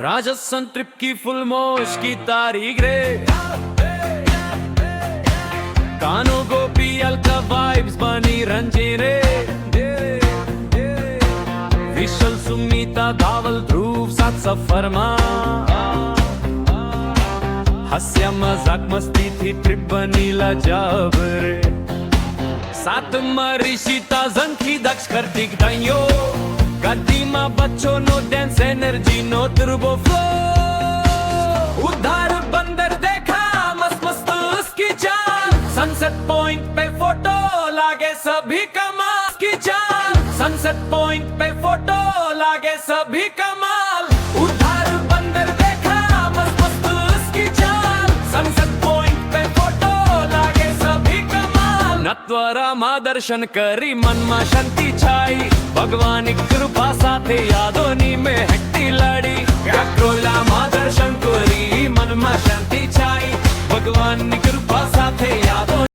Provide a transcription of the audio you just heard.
Rajasthan trip की full मोश की तारीख रे, कानो गोपी अलका वाइब्स बनी रंजी रे, विशल सुमिता धावल ध्रुव साथ सफर हास्य मजाक मस्ती थी ट्रिप बनी लाजवाब रे, साथ ऋषिता ઝંખી દક્ષ કાર્તિક ડાયો ગાડીમાં બચ્ચોનો ડેન્સ એનર્જી નો ટર્બો ફ્લો ઉધાર બંદર देखा मस्त मस्त उसकी चाल सनसेट पॉइंट पे फोटो लागे सभी कमाल की चाल सनसेट पॉइंट पे फोटो लागे सभी कमाल उधार बंदर देखा मस्त मस्त उसकी चाल सनसेट पॉइंट पे फोटो लागे सभी कमाल नटवराમાં દર્શન કરી મનમાં શાંતિ છાઈ ભગવાનની કૃપા સાથે યાદોની મહેકતી લડી કાકરોલામાં દર્શન કરી મનમાં શાંતિ છાઈ ભગવાનની કૃપા સાથે યાદોની